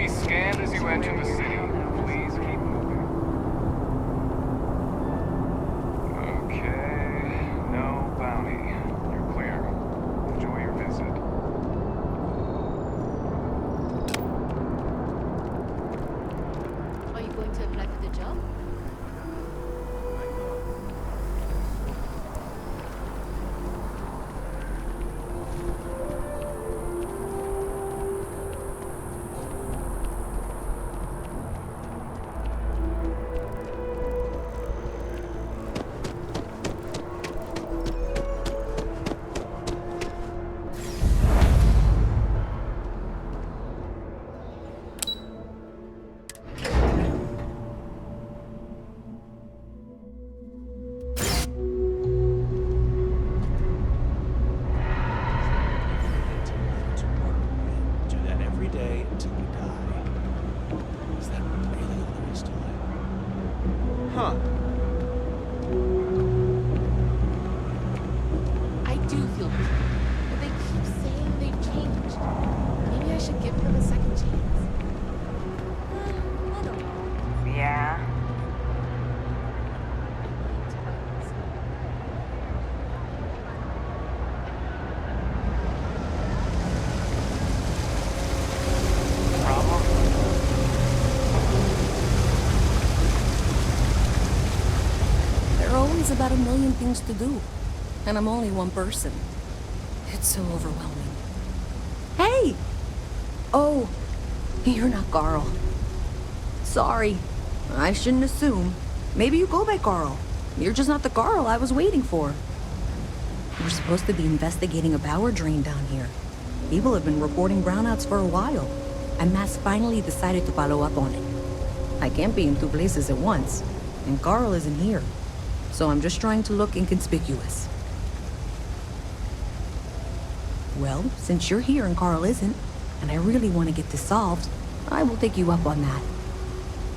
be scanned as you enter the city. Please keep moving. Okay, no bounty. You're clear. Enjoy your visit. Are you going to apply for the job? Do that every day until we die. Is that really all there is to life? Huh. I do feel bad, but they keep saying they've changed. Maybe I should give them a second chance. I don't know. Yeah. Problem? There are always about a million things to do, and I'm only one person. It's so overwhelming. Hey! Oh, you're not Carl. Sorry, I shouldn't assume. Maybe you go by Carl. You're just not the Carl I was waiting for. We're supposed to be investigating a power drain down here. People have been reporting brownouts for a while, and MAST finally decided to follow up on it. I can't be in two places at once, and Carl isn't here. So I'm just trying to look inconspicuous. Well, since you're here and Carl isn't, and I really want to get this solved, I will take you up on that.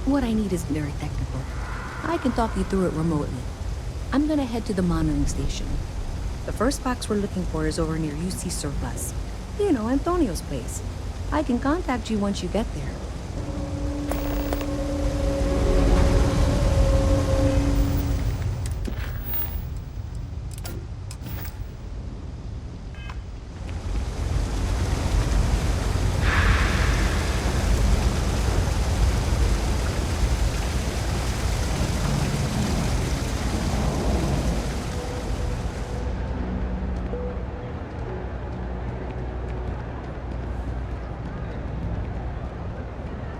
What I need isn't very technical. I can talk you through it remotely. I'm gonna head to the monitoring station. The first box we're looking for is over near UC Surplus. You know, Antonio's place. I can contact you once you get there.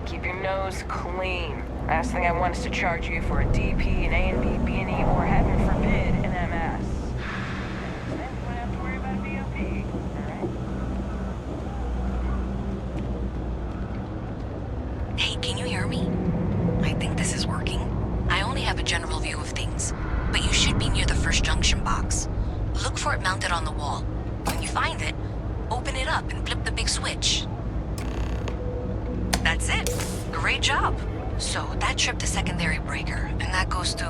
Keep your nose clean. Last thing I want is to charge you for a DP, an A&B, B&E, or heaven forbid, an MS. And then you won't have to worry about VOP, alright? Hey, can you hear me? I think this is working. I only have a general view of things, but you should be near the first junction box. Look for it mounted on the wall. When you find it, open it up and flip the big switch. That's it. Great job. So that tripped the secondary breaker, and that goes to...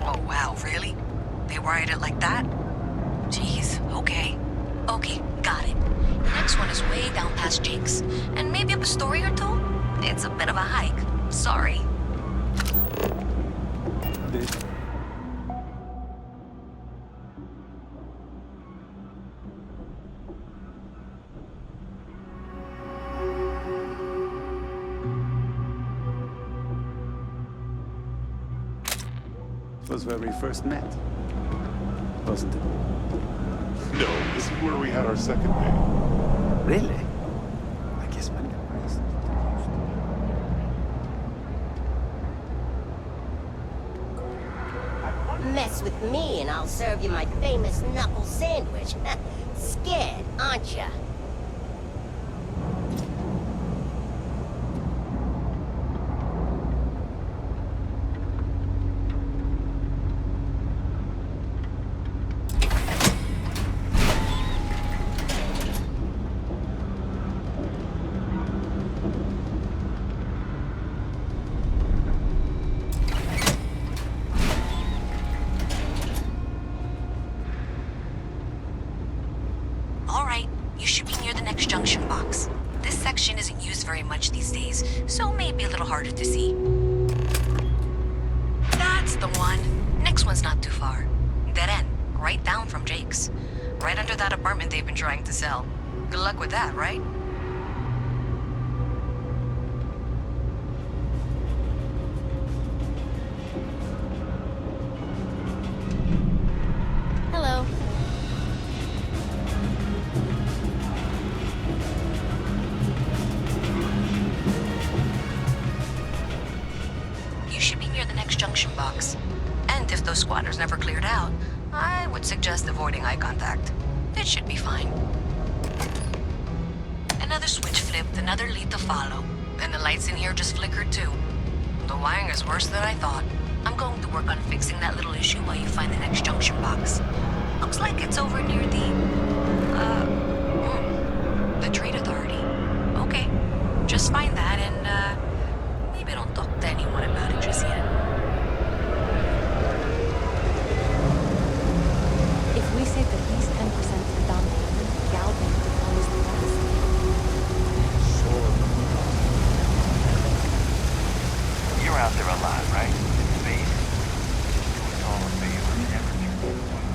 Oh, wow, really? They wired it like that? Jeez, okay. Okay, got it. Next one is way down past Jake's, and maybe up a story or two? It's a bit of a hike. Sorry. Was where we first met, wasn't it? No, this is where we had our second date. Really? I guess man got raised. Mess with me and I'll serve you my famous knuckle sandwich. Scared, aren't ya? All right, you should these days, so maybe a little harder to see. That's the one. Next one's not too far. Dead end, right down from Jake's. Right under that apartment they've been trying to sell. Good luck with that, right? Hello. You should be near the next junction box. And if those squatters never cleared out, I would suggest avoiding eye contact. It should be fine. Another switch flipped, another lead to follow. And the lights in here just flickered too. The wiring is worse than I thought. I'm going to work on fixing that little issue while you find the next junction box. Looks like it's over near the Trade Authority. Okay, just find that and, maybe don't talk to anyone about it just yet. If we saved at least 10% of the down payment, Galvin could promise the rest. You're out there a lot, right? In space? It's all a favor. Never turn it into space.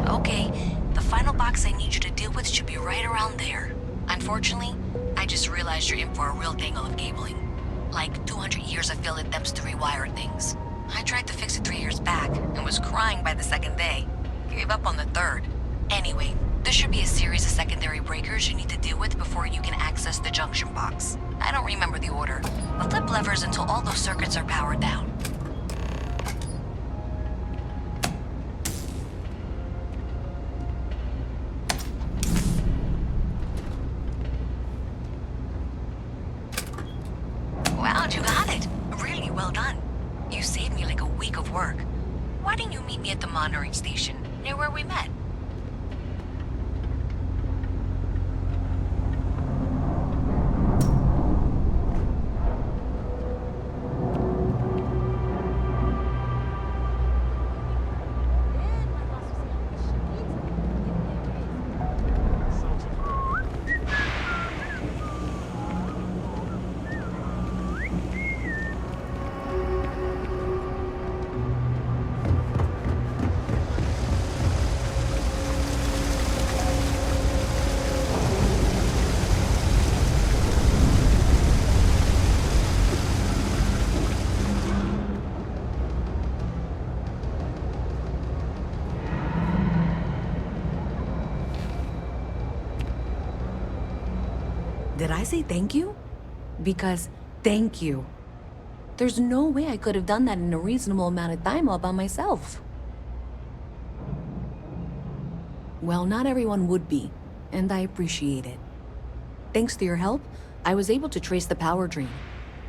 Okay, the final box I need you to deal with should be right around there. Unfortunately, I just realized you're in for a real tangle of cabling. Like 200 years of field attempts to rewire things. I tried to fix it 3 years back and was crying by the second day. Gave up on the third. Anyway, there should be a series of secondary breakers you need to deal with before you can access the junction box. I don't remember the order, but flip levers until all those circuits are powered down. Wow, you got it. Really well done. You saved me like a week of work. Why didn't you meet me at the monitoring station, near where we met? Did I say thank you? Because thank you. There's no way I could have done that in a reasonable amount of time all by myself. Well, not everyone would be, and I appreciate it. Thanks to your help, I was able to trace the power drain.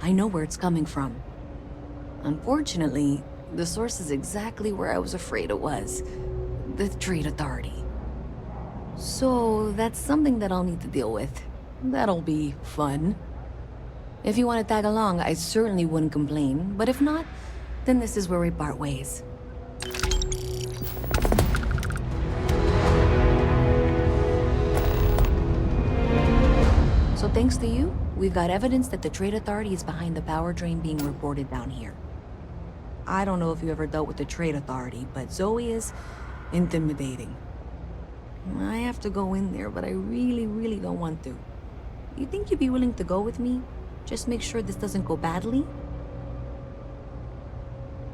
I know where it's coming from. Unfortunately, the source is exactly where I was afraid it was. The Trade Authority. So that's something that I'll need to deal with. That'll be fun. If you want to tag along, I certainly wouldn't complain, but if not, then this is where we part ways. So thanks to you, we've got evidence that the Trade Authority is behind the power drain being reported down here. I don't know if you ever dealt with the Trade Authority, but Zoe is intimidating. I have to go in there, but I really don't want to. You think you'd be willing to go with me? Just make sure this doesn't go badly?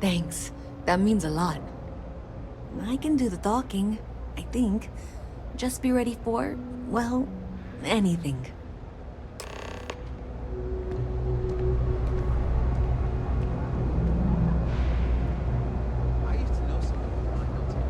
Thanks. That means a lot. I can do the talking, I think. Just be ready for, well, anything. I used to know someone who might know too.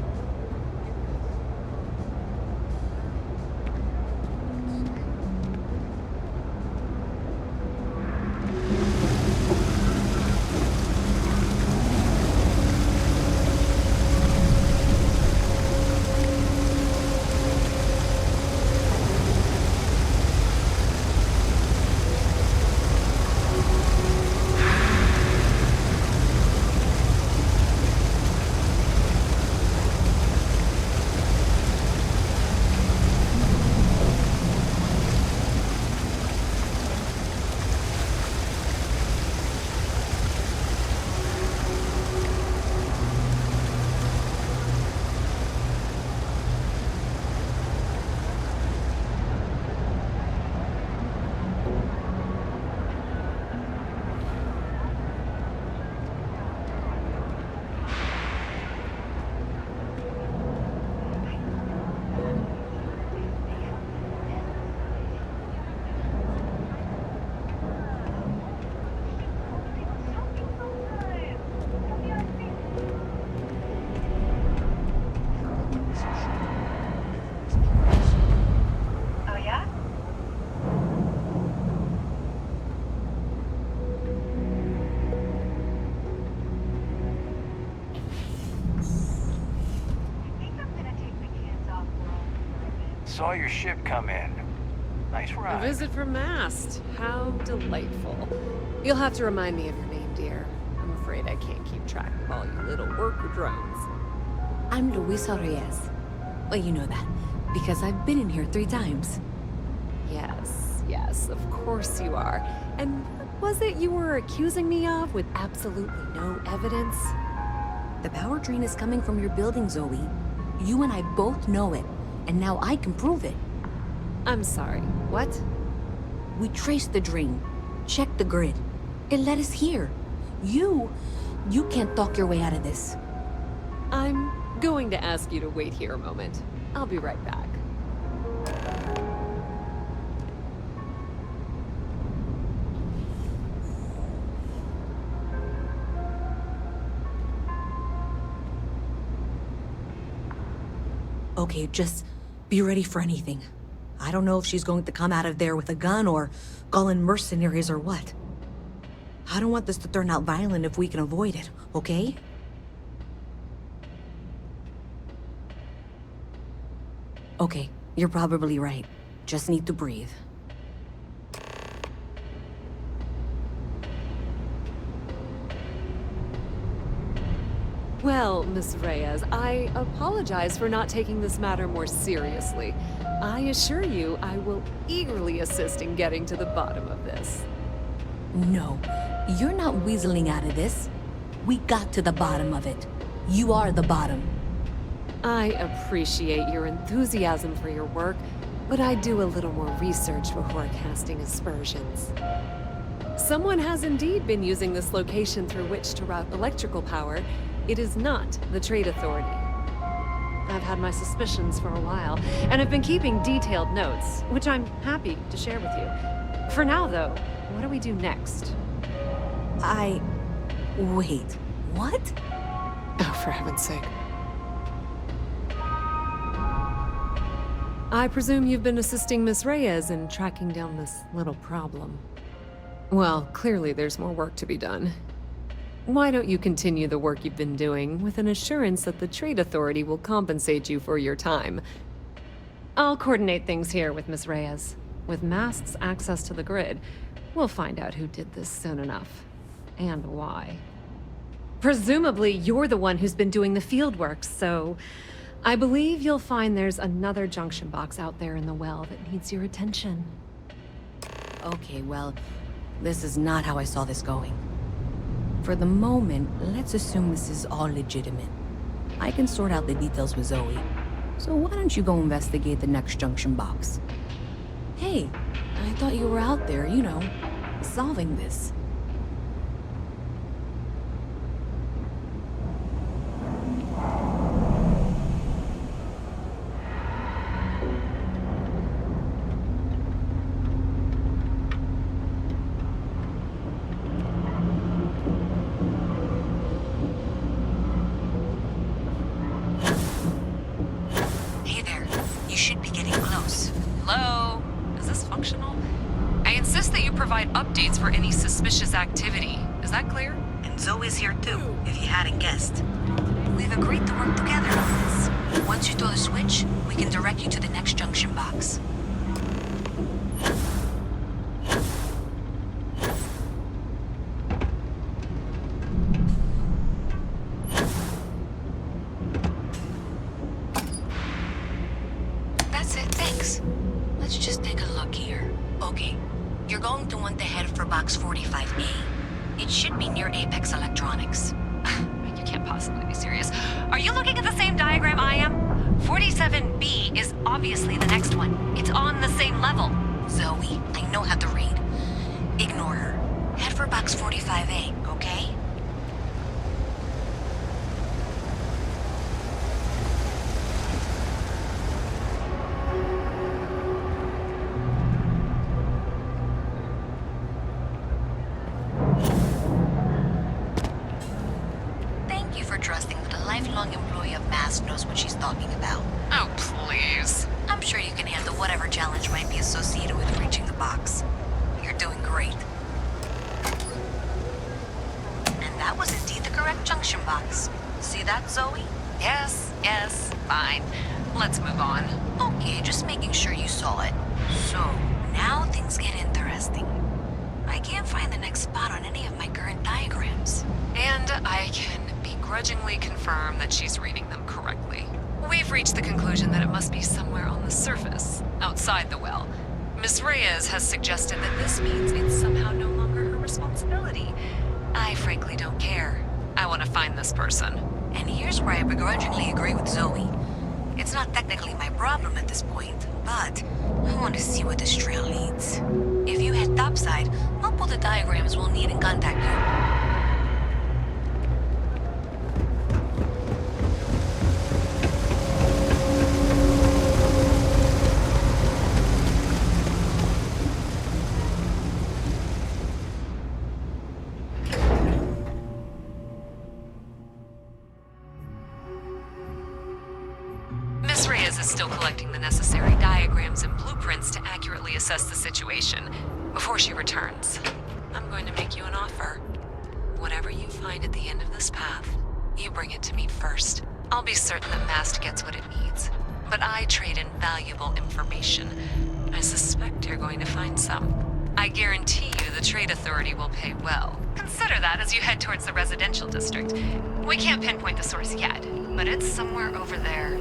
Saw your ship come in. Nice A ride. visit from MAST. How delightful. You'll have to remind me of your name, dear. I'm afraid I can't keep track of all you little worker drones. I'm Luisa Reyes. Well, you know that, because I've been in here 3 times. Yes, of course you are. And what was it you were accusing me of with absolutely no evidence? The power drain is coming from your building, Zoe. You and I both know it, and now I can prove it. I'm sorry, what? We traced the drain, checked the grid. It led us here. You can't talk your way out of this. I'm going to ask you to wait here a moment. I'll be right back. Okay, just be ready for anything. I don't know if she's going to come out of there with a gun or call in mercenaries or what. I don't want this to turn out violent if we can avoid it, okay? Okay, you're probably right. Just need to breathe. Well, Miss Reyes, I apologize for not taking this matter more seriously. I assure you I will eagerly assist in getting to the bottom of this. No, you're not weaseling out of this. We got to the bottom of it. You are the bottom. I appreciate your enthusiasm for your work, but I do a little more research before casting aspersions. Someone has indeed been using this location through which to route electrical power. It is not the Trade Authority. I've had my suspicions for a while, and have been keeping detailed notes, which I'm happy to share with you. For now, though, what do we do next? Wait, what? Oh, for heaven's sake. I presume you've been assisting Miss Reyes in tracking down this little problem. Well, clearly there's more work to be done. Why don't you continue the work you've been doing with an assurance that the Trade Authority will compensate you for your time? I'll coordinate things here with Miss Reyes. With MAST's access to the grid, we'll find out who did this soon enough. And why. Presumably, you're the one who's been doing the field work, so I believe you'll find there's another junction box out there in the well that needs your attention. Okay, well, this is not how I saw this going. For the moment, let's assume this is all legitimate. I can sort out the details with Zoe. So why don't you go investigate the next junction box? Hey, I thought you were out there, you know, solving this. Hey there, you should be getting close. Hello? Is this functional? I insist that you provide updates for any suspicious activity. Is that clear? And Zoe's here too, if you hadn't guessed. We've agreed to work together on this. Once you throw the switch, we can direct you to the next junction box. That's it, thanks. Let's just take a look here. Okay, you're going to want to head for box 45A. It should be near Apex Electronics. You can't possibly be serious. Are you looking at the same diagram I am? 47B is obviously the next one. It's on the same level. Zoe, I know how to read. Ignore her. Head for box 45A, okay? Thank you for trusting that a lifelong employee of MAST knows what she's talking about. Oh, please. I'm sure you can handle whatever challenge might be associated with reaching the box. You're doing great. And that was indeed the correct junction box. See that, Zoe? Yes, fine. Let's move on. Okay, just making sure you saw it. So, now things get interesting. I can't find the next spot on any of my current diagrams. And I can begrudgingly confirm that she's reading them correctly. We've reached the conclusion that it must be somewhere on the surface, outside the well. Miss Reyes has suggested that this means it's somehow no longer her responsibility. I frankly don't care. I want to find this person. And here's where I begrudgingly agree with Zoe. It's not technically my problem at this point, but I want to see where this trail leads. If you head topside, I'll pull the diagrams we'll need and contact you. Miss Reyes is still collecting the necessary diagrams and blueprints to accurately assess the situation before she returns. I'm going to make you an offer. Whatever you find at the end of this path, you bring it to me first. I'll be certain that MAST gets what it needs, but I trade in valuable information. I suspect you're going to find some. I guarantee you the Trade Authority will pay well. Consider that as you head towards the residential district. We can't pinpoint the source yet, but it's somewhere over there.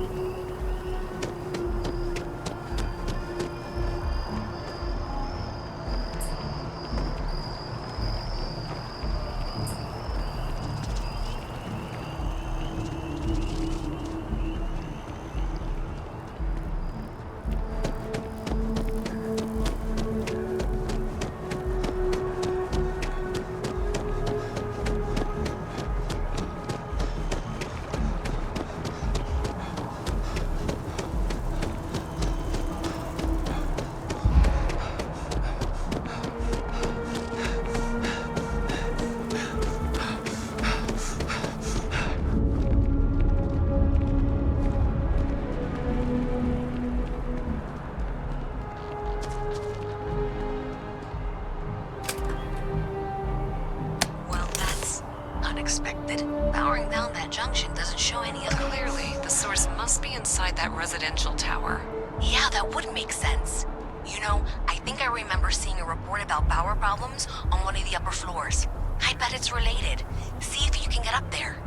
Unexpected. Powering down that junction doesn't show any other. Clearly, the source must be inside that residential tower. Yeah, that would make sense. You know, I think I remember seeing a report about power problems on one of the upper floors. I bet it's related. See if you can get up there.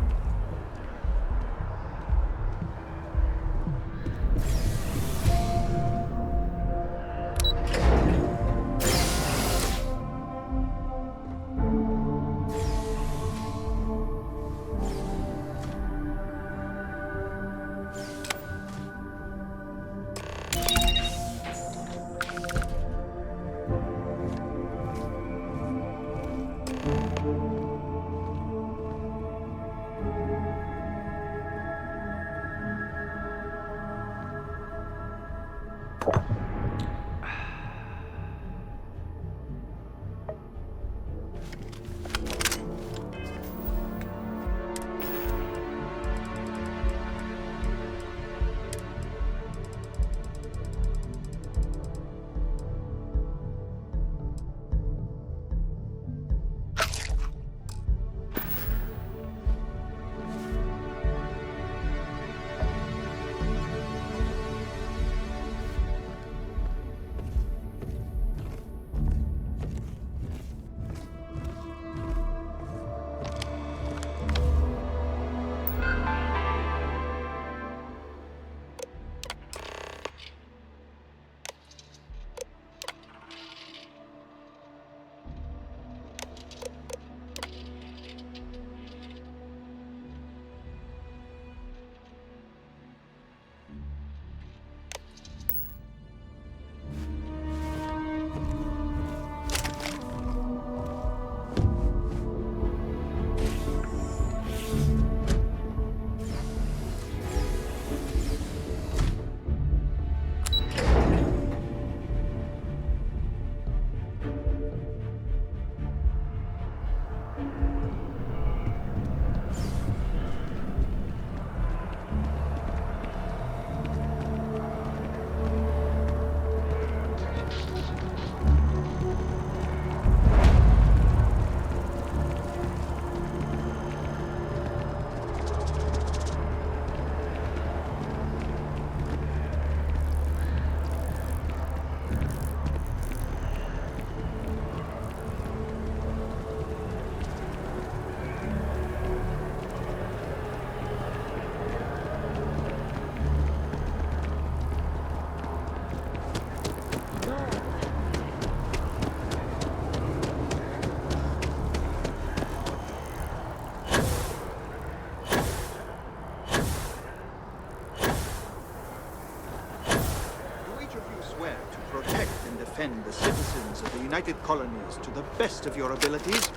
swear to protect and defend the citizens of the United Colonies to the best of your abilities,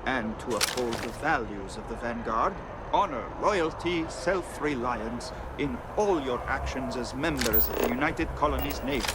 and to uphold the values of the Vanguard, honor, loyalty, self-reliance in all your actions as members of the United Colonies Navy.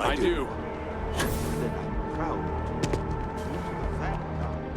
I do. Then I'm proud to the Vanguard.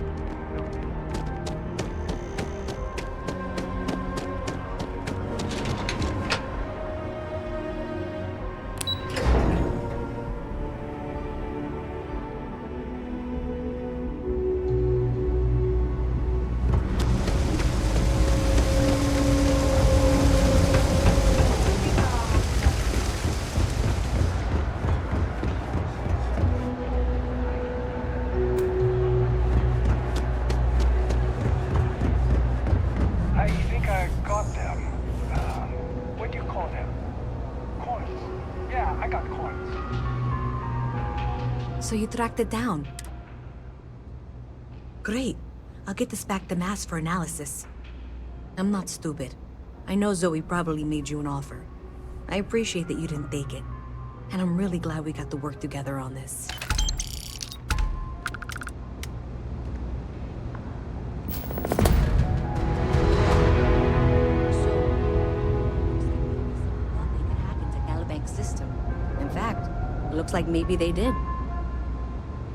I think I got them. What do you call them? Coins. Yeah, I got coins. So you tracked it down. Great. I'll get this back to MAST for analysis. I'm not stupid. I know Zoe probably made you an offer. I appreciate that you didn't take it. And I'm really glad we got to work together on this. In fact, looks like maybe they did.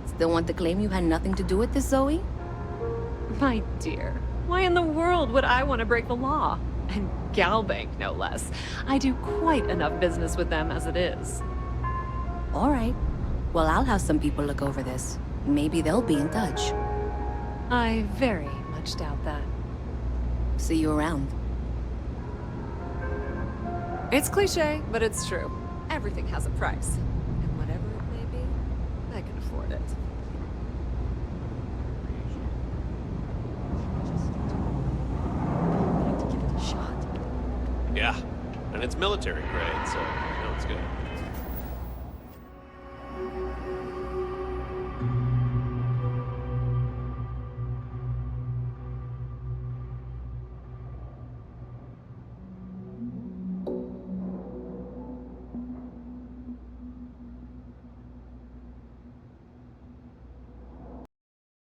Still want to claim you had nothing to do with this, Zoe? My dear, why in the world would I want to break the law? And Galbank, no less. I do quite enough business with them as it is. All right. Well, I'll have some people look over this. Maybe they'll be in touch. I very much doubt that. See you around. It's cliche, but it's true. Everything has a price. And whatever it may be, I can afford it. Yeah, and it's military grade, so I know it's good.